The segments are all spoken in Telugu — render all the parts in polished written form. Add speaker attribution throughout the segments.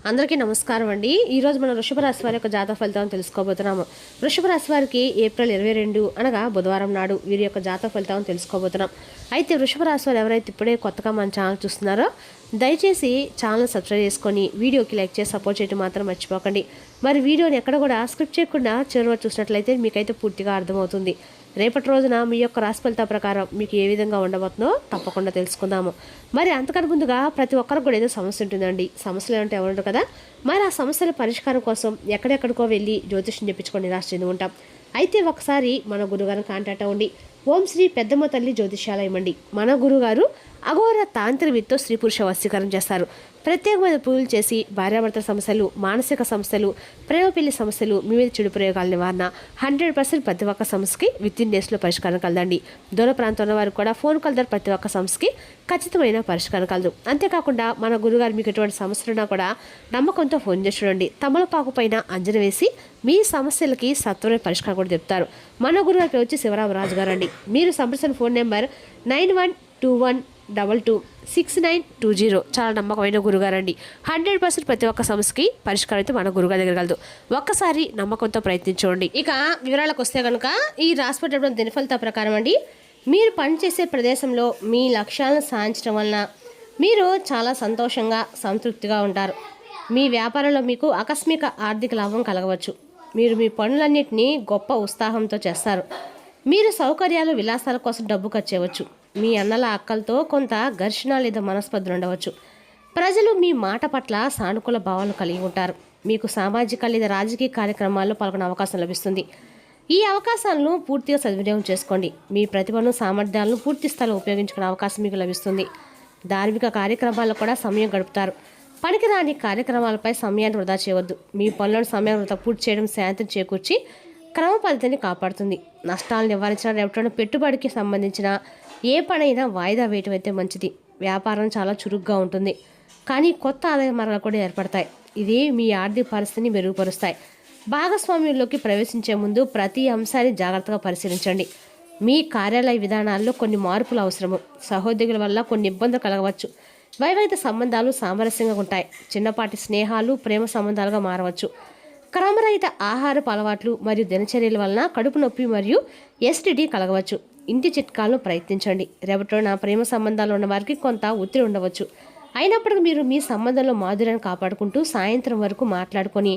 Speaker 1: అందరికీ నమస్కారం అండి. ఈరోజు మనం వృషభ రాశి వారి యొక్క జాతక ఫలితాలను తెలుసుకోబోతున్నాము. వృషభ రాశి వారికి ఏప్రిల్ 22 అనగా బుధవారం నాడు వీరి యొక్క జాతక ఫలితాలను తెలుసుకోబోతున్నాం. అయితే వృషభ రాశి వారు ఎవరైతే ఇప్పుడే కొత్తగా మన ఛానల్ చూస్తున్నారో దయచేసి ఛానల్ సబ్స్క్రైబ్ చేసుకొని వీడియోకి లైక్ చేసి సపోర్ట్ చేయడం మాత్రం మర్చిపోకండి. మరి వీడియోని ఎక్కడ కూడా స్క్రిప్ట్ చేయకుండా చివరి చూసినట్లయితే మీకైతే పూర్తిగా అర్థమవుతుంది. రేపటి రోజున మీ యొక్క రాశి ఫలితాల ప్రకారం మీకు ఏ విధంగా ఉండబోతుందో తప్పకుండా తెలుసుకుందాము. మరి అంతకన్నా ముందుగా ప్రతి ఒక్కరికి కూడా ఏదో సమస్య ఉంటుందండి. సమస్యలు ఏమంటే ఎవరు కదా, మరి ఆ సమస్యల పరిష్కారం కోసం ఎక్కడెక్కడికో వెళ్ళి జ్యోతిష్యం చెప్పించుకొని నిరాశ చెంది ఉంటాం. అయితే ఒకసారి మన గురుగారిని కాంటాక్ట్ అవ్వండి. ఓం శ్రీ పెద్దమ్మ తల్లి జ్యోతిష్యాలయం అండి. మన గురుగారు అఘోర తాంత్రికతో స్త్రీ పురుష వశీకరణ చేస్తారు. ప్రత్యేకమైన పూజలు చేసి భార్యాభర్తల సమస్యలు, మానసిక సమస్యలు, ప్రేమ పెళ్లి సమస్యలు, మీ మీద చెడు ప్రయోగాల నివారణ 100% ప్రతి ఒక్క సమస్యకి విత్-ఇన్ డేస్లో పరిష్కారం కలదండి. దూర ప్రాంతంలో వారికి కూడా ఫోన్ కాల్ ద్వారా ప్రతి ఒక్క సమస్యకి ఖచ్చితమైన పరిష్కారం కలదు. అంతేకాకుండా మన గురుగారు మీకు ఎటువంటి సమస్యలున్నా కూడా నమ్మకంతో ఫోన్ చేసి చూడండి. తమలపాకు పైన అంజన వేసి మీ సమస్యలకి సత్వరమైన పరిష్కారం కూడా చెప్తారు. మన గురుగారి వచ్చి శివరామరాజు గారు అండి. మీరు సంప్రదించిన ఫోన్ నెంబర్ 9121226920. చాలా నమ్మకమైన గురుగారండి. 100% ప్రతి ఒక్క సమస్యకి పరిష్కారం అయితే మన గురుగారి దగ్గర కలదు. ఒక్కసారి నమ్మకంతో ప్రయత్నించండి. ఇక వివరాలకు వస్తే కనుక ఈ రాసిపెట్టిన దినఫలిత ప్రకారం అండి, మీరు పనిచేసే ప్రదేశంలో మీ లక్ష్యాలను సాధించడం వలన మీరు చాలా సంతోషంగా సంతృప్తిగా ఉంటారు. మీ వ్యాపారంలో మీకు ఆకస్మిక ఆర్థిక లాభం కలగవచ్చు. మీరు మీ పనులన్నింటినీ గొప్ప ఉత్సాహంతో చేస్తారు. మీరు సౌకర్యాలు విలాసాల కోసం డబ్బు ఖర్చు చేయవచ్చు. మీ అన్నల అక్కలతో కొంత ఘర్షణ లేదా మనస్పర్ధలు ఉండవచ్చు. ప్రజలు మీ మాట పట్ల సానుకూల భావాలు కలిగి ఉంటారు. మీకు సామాజిక లేదా రాజకీయ కార్యక్రమాల్లో పాల్గొనే అవకాశం లభిస్తుంది. ఈ అవకాశాలను పూర్తిగా సద్వినియోగం చేసుకోండి. మీ ప్రతిభను సామర్థ్యాలను పూర్తి స్థాయిలో ఉపయోగించుకునే అవకాశం మీకు లభిస్తుంది. ధార్మిక కార్యక్రమాల్లో కూడా సమయం గడుపుతారు. పనికిరాని కార్యక్రమాలపై సమయాన్ని వృధా చేయవద్దు. మీ పనులను సమయం వృధా పూర్తి చేయడం శాంతిని చేకూర్చి క్రమ పద్ధతిని కాపాడుతుంది. నష్టాలను నివారించడం, రేపటి పెట్టుబడికి సంబంధించిన ఏ పనైనా వాయిదా వేయటం అయితే మంచిది. వ్యాపారం చాలా చురుగ్గా ఉంటుంది, కానీ కొత్త ఆదాయ మార్గాలు కూడా ఏర్పడతాయి. ఇది మీ ఆర్థిక పరిస్థితిని మెరుగుపరుస్తాయి. భాగస్వామ్యంలోకి ప్రవేశించే ముందు ప్రతి అంశాన్ని జాగ్రత్తగా పరిశీలించండి. మీ కార్యాలయ విధానాల్లో కొన్ని మార్పులు అవసరము. సహోద్యోగుల వల్ల కొన్ని ఇబ్బందులు కలగవచ్చు. వైవాహిక సంబంధాలు సామరస్యంగా ఉంటాయి. చిన్నపాటి స్నేహాలు ప్రేమ సంబంధాలుగా మారవచ్చు. క్రమరహిత ఆహారపు అలవాట్లు మరియు దినచర్యల వలన కడుపు నొప్పి మరియు ఎస్టిడి కలగవచ్చు. ఇంటి చిట్కాలను ప్రయత్నించండి. రేపటిలో నా ప్రేమ సంబంధాలు ఉన్న వారికి కొంత ఒత్తిడి ఉండవచ్చు. అయినప్పటికీ మీరు మీ సంబంధంలో మాధుర్యాన్ని కాపాడుకుంటూ సాయంత్రం వరకు మాట్లాడుకొని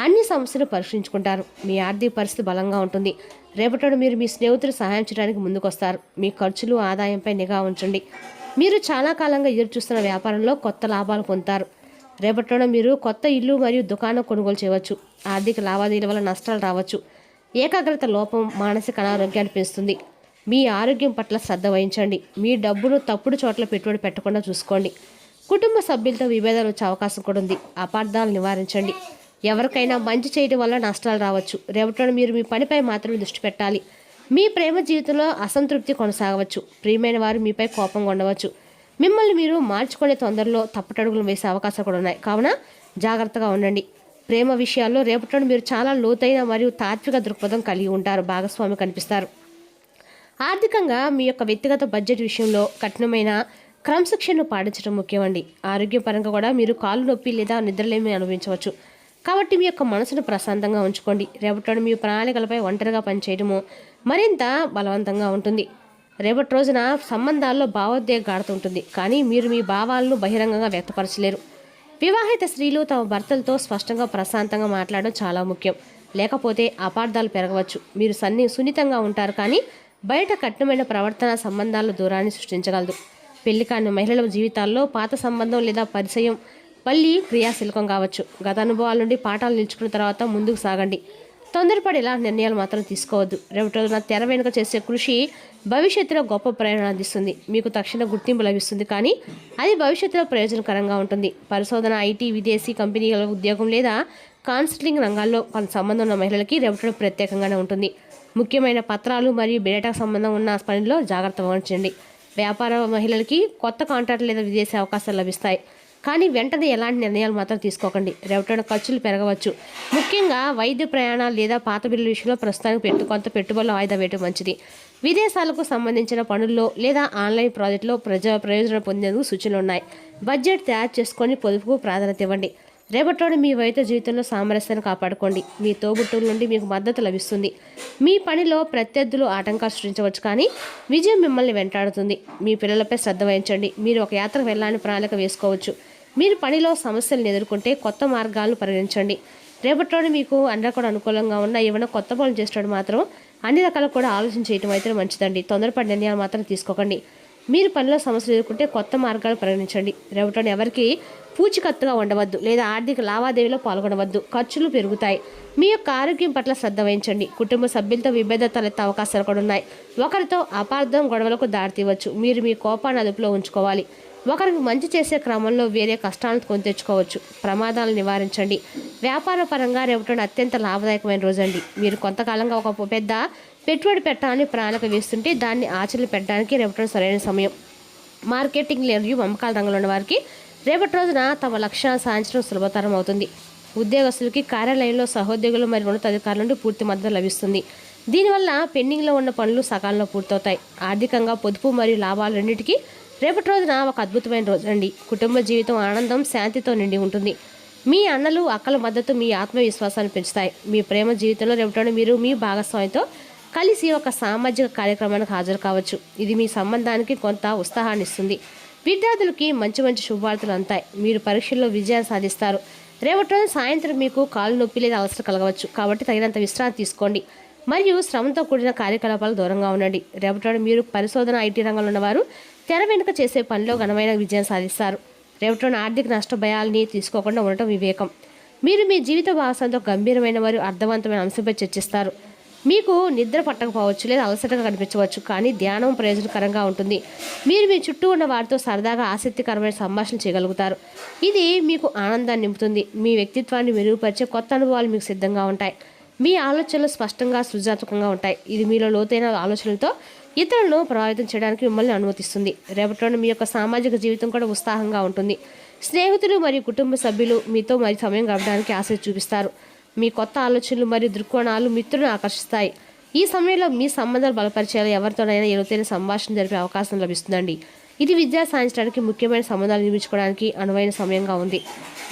Speaker 1: అన్ని సమస్యలు పరిష్కరించుకుంటారు. మీ ఆర్థిక పరిస్థితి బలంగా ఉంటుంది. రేపటిలో మీరు మీ స్నేహితులు సహాయం చేయడానికి ముందుకొస్తారు. మీ ఖర్చులు ఆదాయంపై నిఘా ఉంచండి. మీరు చాలా కాలంగా ఎదురు చూస్తున్న వ్యాపారంలో కొత్త లాభాలు పొందుతారు. రేపటిలో మీరు కొత్త ఇల్లు మరియు దుకాణం కొనుగోలు చేయవచ్చు. ఆర్థిక లావాదేవీల వల్ల నష్టాలు రావచ్చు. ఏకాగ్రత లోపం మానసిక అనారోగ్యాన్ని పెంచుతుంది. మీ ఆరోగ్యం పట్ల శ్రద్ధ వహించండి. మీ డబ్బును తప్పుడు చోట్ల పెట్టుబడి పెట్టకుండా చూసుకోండి. కుటుంబ సభ్యులతో విభేదాలు వచ్చే అవకాశం కూడా ఉంది. అపార్థాలు నివారించండి. ఎవరికైనా మంచి చేయడం వల్ల నష్టాలు రావచ్చు. రేపటిలో మీరు మీ పనిపై మాత్రమే దృష్టి పెట్టాలి. మీ ప్రేమ జీవితంలో అసంతృప్తి కొనసాగవచ్చు. ప్రియమైన వారు మీపై కోపంగా ఉండవచ్చు. మిమ్మల్ని మీరు మార్చుకునే తొందరలో తప్పటడుగులు వేసే అవకాశాలు కూడా ఉన్నాయి. కావున జాగ్రత్తగా ఉండండి. ప్రేమ విషయాల్లో రేపటిలో మీరు చాలా లోతైన మరియు తాత్విక దృక్పథం కలిగి ఉంటారు. భాగస్వామి కనిపిస్తారు. ఆర్థికంగా మీ యొక్క వ్యక్తిగత బడ్జెట్ విషయంలో కఠినమైన క్రమశిక్షణను పాటించడం ముఖ్యమండి. ఆరోగ్యపరంగా కూడా మీరు కాలు నొప్పి లేదా నిద్రలేమి అనుభవించవచ్చు. కాబట్టి మీ యొక్క మనసును ప్రశాంతంగా ఉంచుకోండి. రేపటిలో మీ ప్రణాళికలపై ఒంటరిగా పనిచేయడము మరింత బలవంతంగా ఉంటుంది. రేపటి రోజున సంబంధాల్లో భావోద్వేగ గాఢత ఉంటుంది, కానీ మీరు మీ భావాలను బహిరంగంగా వ్యక్తపరచలేరు. వివాహిత స్త్రీలు తమ భర్తలతో స్పష్టంగా ప్రశాంతంగా మాట్లాడడం చాలా ముఖ్యం. లేకపోతే అపార్థాలు పెరగవచ్చు. మీరు సున్నితంగా ఉంటారు, కానీ బయట కఠినమైన ప్రవర్తన సంబంధాల దూరాన్ని సృష్టించగలదు. పెళ్లి కాని మహిళల జీవితాల్లో పాత సంబంధం లేదా పరిచయం మళ్ళీ క్రియాశీలకం కావచ్చు. గత అనుభవాల నుండి పాఠాలు నిలుచుకున్న తర్వాత ముందుకు సాగండి. తొందరపడి ఇలాంటి నిర్ణయాలు మాత్రం తీసుకోవద్దు. రేపటి రోజున తెర వెనుక చేసే కృషి భవిష్యత్తులో గొప్ప ప్రేరణ అందిస్తుంది. మీకు తక్షణ గుర్తింపు లభిస్తుంది, కానీ అది భవిష్యత్తులో ప్రయోజనకరంగా ఉంటుంది. పరిశోధన, ఐటీ, విదేశీ కంపెనీల ఉద్యోగం లేదా కన్సల్టింగ్ రంగాల్లో కొంత సంబంధం ఉన్న మహిళలకి రేపటి ప్రత్యేకంగానే ఉంటుంది. ముఖ్యమైన పత్రాలు మరియు డేటా సంబంధం ఉన్న పనిలో జాగ్రత్త వహించండి. వ్యాపార మహిళలకి కొత్త కాంట్రాక్ట్ లేదా విదేశీ అవకాశాలు లభిస్తాయి, కానీ వెంటనే ఎలాంటి నిర్ణయాలు మాత్రం తీసుకోకండి. రేపటిన ఖర్చులు పెరగవచ్చు. ముఖ్యంగా వైద్య ప్రయాణాలు లేదా పాత బిల్లుల విషయంలో ప్రస్తుతానికి కొంత పెట్టుబడులు వాయిదా వేయడం మంచిది. విదేశాలకు సంబంధించిన పనుల్లో లేదా ఆన్లైన్ ప్రాజెక్టులో ప్రయోజనం పొందేందుకు సూచనలు ఉన్నాయి. బడ్జెట్ తయారు చేసుకొని పొదుపుకు ప్రాధాన్యత ఇవ్వండి. రేపటి మీ వైద్య జీవితంలో సామరస్యాన్ని కాపాడుకోండి. మీ తోబుట్టువుల నుండి మీకు మద్దతు లభిస్తుంది. మీ పనిలో ప్రత్యర్థులు ఆటంకాలు సృష్టించవచ్చు, కానీ విజయం మిమ్మల్ని వెంటాడుతుంది. మీ పిల్లలపై శ్రద్ధ వహించండి. మీరు ఒక యాత్రకు వెళ్ళాలని ప్రణాళిక వేసుకోవచ్చు. మీరు పనిలో సమస్యలను ఎదుర్కొంటే కొత్త మార్గాలను పరిగణించండి. రేపటి మీకు అందరూ కూడా అనుకూలంగా ఉన్న ఏమైనా కొత్త పనులు చేసేటప్పుడు మాత్రం అన్ని రకాలు కూడా ఆలోచన చేయడం అయితే మంచిదండి. తొందరపడి నిర్ణయాలు మాత్రం తీసుకోకండి. మీరు పనిలో సమస్యలు ఎదుర్కొంటే కొత్త మార్గాలు పరిగణించండి. రేపటి ఎవరికి పూచికత్తుగా ఉండవద్దు లేదా ఆర్థిక లావాదేవీలో పాల్గొనవద్దు. ఖర్చులు పెరుగుతాయి. మీ యొక్క ఆరోగ్యం పట్ల శ్రద్ధ వహించండి. కుటుంబ సభ్యులతో విభేదతలు ఎత్తే అవకాశాలు కూడా ఉన్నాయి. ఒకరితో అపార్థం గొడవలకు దారితీయవచ్చు. మీరు మీ కోపాన్ని అదుపులో ఉంచుకోవాలి. ఒకరికి మంచి చేసే క్రమంలో వేరే కష్టాలను కొని తెచ్చుకోవచ్చు. ప్రమాదాలను నివారించండి. వ్యాపార పరంగా రేపటి అత్యంత లాభదాయకమైన రోజండి. మీరు కొంతకాలంగా ఒక పెద్ద పెట్టుబడి పెట్టాలని ప్రణాళిక వేస్తుంటే దాన్ని ఆచరణ పెట్టడానికి రేపటి సరైన సమయం. మార్కెటింగ్ మరియు అమ్మకాల రంగంలో ఉన్న వారికి రేపటి రోజున తమ లక్ష్యాలను సాధించడం సులభతరం అవుతుంది. ఉద్యోగస్తులకి కార్యాలయంలో సహోద్యోగులు మరియు ఉన్నతాధికారుల నుండి పూర్తి మద్దతు లభిస్తుంది. దీనివల్ల పెండింగ్లో ఉన్న పనులు సకాలంలో పూర్తవుతాయి. ఆర్థికంగా పొదుపు మరియు లాభాలు రెండింటికి రేపటి రోజున ఒక అద్భుతమైన రోజు అండి. కుటుంబ జీవితం ఆనందం శాంతితో నిండి ఉంటుంది. మీ అన్నలు అక్కల మద్దతు మీ ఆత్మవిశ్వాసాన్ని పెంచుతాయి. మీ ప్రేమ జీవితంలో రేపటి మీరు మీ భాగస్వామితో కలిసి ఒక సామాజిక కార్యక్రమానికి హాజరు కావచ్చు. ఇది మీ సంబంధానికి కొంత ఉత్సాహాన్ని ఇస్తుంది. విద్యార్థులకి మంచి మంచి శుభవార్తలు అంతాయి. మీరు పరీక్షల్లో విజయాన్ని సాధిస్తారు. రేపటి రోజు సాయంత్రం మీకు కాలు నొప్పి లేదా అవసరం కలగవచ్చు, కాబట్టి తగినంత విశ్రాంతి తీసుకోండి మరియు శ్రమతో కూడిన కార్యకలాపాలు దూరంగా ఉండండి. రేపటి మీరు పరిశోధన ఐటీ రంగంలో ఉన్నవారు తెర వెనుక చేసే పనిలో ఘనమైన విజయం సాధిస్తారు. రేపటి ఆర్థిక నష్ట భయాల్ని తీసుకోకుండా ఉండటం వివేకం. మీరు మీ జీవిత భాగస్వామితో గంభీరమైన మరియు అర్థవంతమైన అంశంపై చర్చిస్తారు. మీకు నిద్ర పట్టకపోవచ్చు లేదా అలసటగా కనిపించవచ్చు, కానీ ధ్యానం ప్రయోజనకరంగా ఉంటుంది. మీరు మీ చుట్టూ ఉన్న వారితో సరదాగా ఆసక్తికరమైన సంభాషణ చేయగలుగుతారు. ఇది మీకు ఆనందాన్ని నింపుతుంది. మీ వ్యక్తిత్వాన్ని మెరుగుపరిచే కొత్త అనుభవాలు మీకు సిద్ధంగా ఉంటాయి. మీ ఆలోచనలు స్పష్టంగా సృజనాత్మకంగా ఉంటాయి. ఇది మీలో లోతైన ఆలోచనలతో ఇతరులను ప్రభావితం చేయడానికి మిమ్మల్ని అనుమతిస్తుంది. రేపటి మీ యొక్క సామాజిక జీవితం కూడా ఉత్సాహంగా ఉంటుంది. స్నేహితులు మరియు కుటుంబ సభ్యులు మీతో మరి సమయం గడపడానికి ఆసక్తి చూపిస్తారు. మీ కొత్త ఆలోచనలు మరియు దృక్కోణాలు మిత్రులను ఆకర్షిస్తాయి. ఈ సమయంలో మీ సంబంధాలు బలపరిచేలా ఎవరితోనైనా లోతైన సంభాషణ జరిపే అవకాశం లభిస్తుందండి. ఇది విద్యా సాధించడానికి ముఖ్యమైన సంబంధాలు నిర్మించుకోవడానికి అనువైన సమయంగా ఉంది.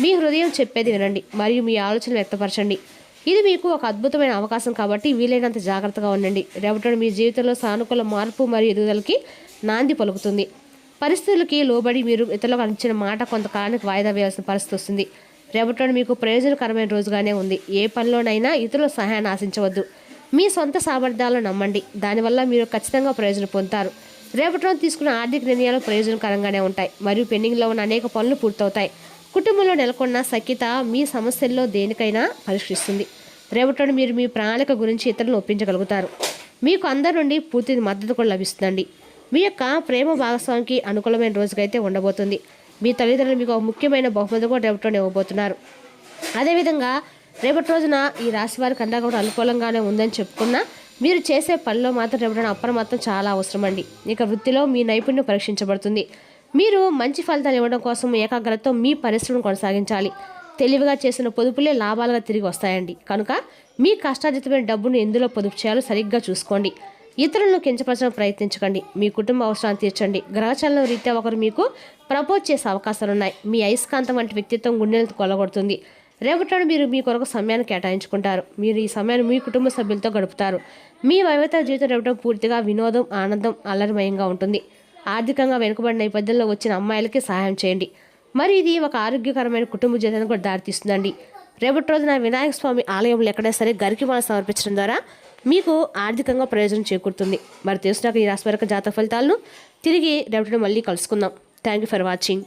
Speaker 1: మీ హృదయం చెప్పేది వినండి మరియు మీ ఆలోచనలు వ్యక్తపరచండి. ఇది మీకు ఒక అద్భుతమైన అవకాశం, కాబట్టి వీలైనంత జాగ్రత్తగా ఉండండి. రేపటి మీ జీవితంలో సానుకూల మార్పు మరియు ఎదుగుదలకి నాంది పలుకుతుంది. పరిస్థితులకి లోబడి మీరు ఇతరులకు అందించిన మాట కొంతకాలానికి వాయిదా వేయాల్సిన పరిస్థితి వస్తుంది. రేపటి మీకు ప్రయోజనకరమైన రోజుగానే ఉంది. ఏ పనిలోనైనా ఇతరుల సహాయాన్ని ఆశించవద్దు. మీ సొంత సామర్థ్యాలను నమ్మండి. దానివల్ల మీరు ఖచ్చితంగా ప్రయోజనం పొందుతారు. రేపటి తీసుకున్న ఆర్థిక నిర్ణయాలు ప్రయోజనకరంగానే ఉంటాయి మరియు పెండింగ్లో ఉన్న అనేక పనులు పూర్తవుతాయి. కుటుంబంలో నెలకొన్న సఖ్యత మీ సమస్యల్లో దేనికైనా పరిష్కరిస్తుంది. రేపటి మీరు మీ ప్రణాళిక గురించి ఇతరులను ఒప్పించగలుగుతారు. మీకు అందరి నుండి పూర్తి మద్దతు కూడా లభిస్తుందండి. మీ యొక్క ప్రేమ భాగస్వామికి అనుకూలమైన రోజుకైతే ఉండబోతుంది. మీ తల్లిదండ్రులు మీకు ఒక ముఖ్యమైన బహుమతి కూడా రేపటి ఇవ్వబోతున్నారు. అదేవిధంగా రేపటి రోజున ఈ రాశి వారికి అంతా కూడా అనుకూలంగానే ఉందని చెప్పుకున్నా మీరు చేసే పనిలో మాత్రం రేపటి అప్రమత్తం చాలా అవసరం అండి. ఇక వృత్తిలో మీ నైపుణ్యం పరీక్షించబడుతుంది. మీరు మంచి ఫలితాలు ఇవ్వడం కోసం ఏకాగ్రతతో మీ పరిశ్రమను కొనసాగించాలి. తెలివిగా చేసిన పొదుపులే లాభాలుగా తిరిగి వస్తాయండి. కనుక మీ కష్టార్జితమైన డబ్బును ఎందులో పొదుపు చేయాలో సరిగ్గా చూసుకోండి. ఇతరులను కించపరచడం ప్రయత్నించకండి. మీ కుటుంబ అవసరాన్ని తీర్చండి. గ్రహచలనం రీత్యా ఒకరు మీకు ప్రపోజ్ చేసే అవకాశాలున్నాయి. మీ అయస్కాంతం వంటి వ్యక్తిత్వం గుండెలను కొల్లగొడుతుంది. రేపటి మీరు మీ కొరకు సమయాన్ని కేటాయించుకుంటారు. మీరు ఈ సమయాన్ని మీ కుటుంబ సభ్యులతో గడుపుతారు. మీ వైవాహిక జీవితం రేపటి పూర్తిగా వినోదం, ఆనందం, అల్లరిమయంగా ఉంటుంది. ఆర్థికంగా వెనుకబడిన నేపథ్యంలో వచ్చిన అమ్మాయిలకి సహాయం చేయండి. మరి ఇది ఒక ఆరోగ్యకరమైన కుటుంబ జీవితానికి కూడా దారితీస్తుందండి. రేపటి రోజున వినాయక స్వామి ఆలయంలో ఎక్కడైనా సరే గరికిమాల సమర్పించడం ద్వారా మీకు ఆర్థికంగా ప్రయోజనం చేకూరుతుంది. మరి తెలుసునాక ఈ రాశి వారి జాతక ఫలితాలను తిరిగి రేపటి మళ్ళీ కలుసుకుందాం. Thank you for watching.